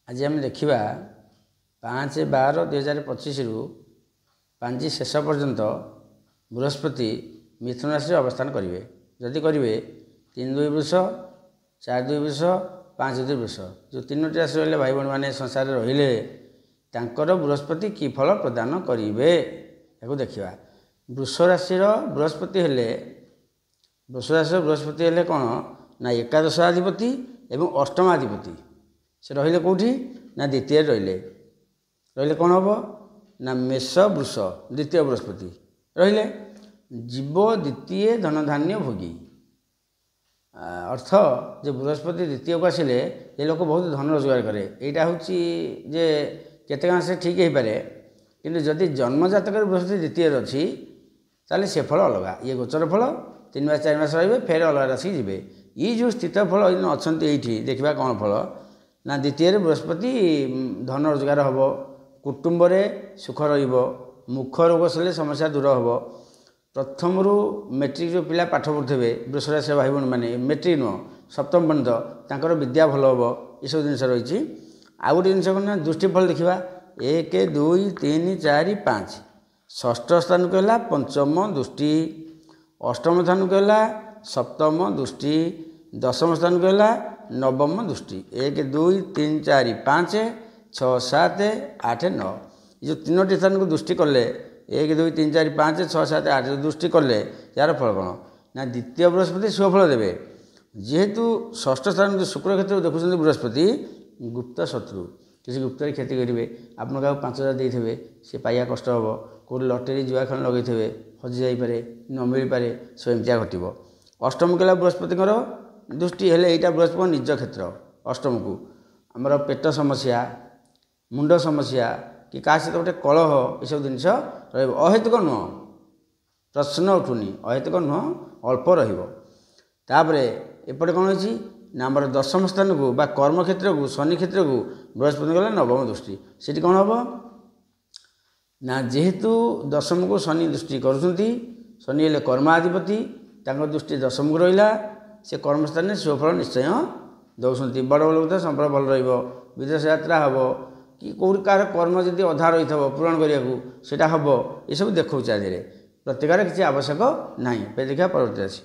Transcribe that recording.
आज आम देखा 5/12/2025 रु 5 शेष पर्यंत बृहस्पति मिथुन राशि अवस्थान करेंगे। जदि करेंगे 3-2 वृष 4-2 वृष 5-2 वृष जो 3टी राशि रही भाई भाई मैंने संसार रहिले बृहस्पति कि फल प्रदान करेंगे या देखा। वृष राशि बृहस्पति हेले वृष राशि बृहस्पति हेले कौन ना एकादशाधिपति एवं अष्टमाधिपति से रहिले कौटी ना द्वितीय रहिले कौन हम ना मेष वृष द्वितीय बृहस्पति रहिले जीव द्वितीय धनधान्य भोगी अर्थ जे बृहस्पति द्वितीय को आसिले ये लोक बहुत धन रोजगार करे। यहाँ हूँ जे केतकांश ठीक हो पारे कि जदि जन्मजातक बृहस्पति द्वितीय अच्छी ताले से फल अलग ये गोचर फल 3 मास 4 मास रे फेर अलग राशि जी ये जो स्थित फल अच्छा ये देखा कौन फल ना द्वितीय बृहस्पति धन रोजगार हम कुटुंब सुख रुख रोग से समस्या दूर हम प्रथम मेट्रिक जो पिला पाठ पढ़ुवे वृष राशि भाई भाई मैंने मेट्रिक नुह सप्तम पर्यंत विद्या भल हम ये सब जिन रही। आउ गोटे जिन कौन दृष्टिफल देखा 1 2 3 4 5 षष्ठ स्थान को है पंचम दृष्टि अष्टम स्थान को है सप्तम दृष्टि दशम स्थान को है नवम दृष्टि 1 2 3 4 5 6 7 8 9 ये जो 3टी स्थान को दृष्टि कले 1 2 3 4 5 6 7 8 दृष्टि कले यार फल कौन ना द्वितीय बृहस्पति शुभफल देवे जेहेतु षष्ठ स्थान जो शुक्र क्षेत्र देखुं बृहस्पति गुप्त शत्रु किसी गुप्त क्षति करेंगे आपन क्या 5,000 देते सी पाइबा कष्ट हम कौट लटेरी जुआ खेल लगे हजि जापे न मिल पारे सब एमतिया घटव। अष्टम कला बृहस्पति दृष्टि हेले यहाँ बृहस्पति निज क्षेत्र अष्टम को आमर पेट समस्या मुंड समस्या कि क्या सहित गोटे कलह ये सब जिनस अहेतुक नुह प्रश्न उठुनी अहेतुक नुह अल्प रपरे एपटे कौन हो ना आमर दशम स्थान को बा कर्म क्षेत्र को शनि क्षेत्र को बृहस्पति गला नवम दृष्टि से कौन हम ना जेहेतु दशम को शनि दृष्टि करुँच शनि हेले कर्माधिपति दृष्टि दशम को रहा से कर्मस्थान में शुभफल निश्चय दौरान बड़ बड़ लोग संपर्क भल विदेश यात्रा हम कि कौट कार कर्म जब अधा रही पूरण करने हम ये सब देखा प्रत्येक किसी आवश्यक ना देखा परवर्ती राशि।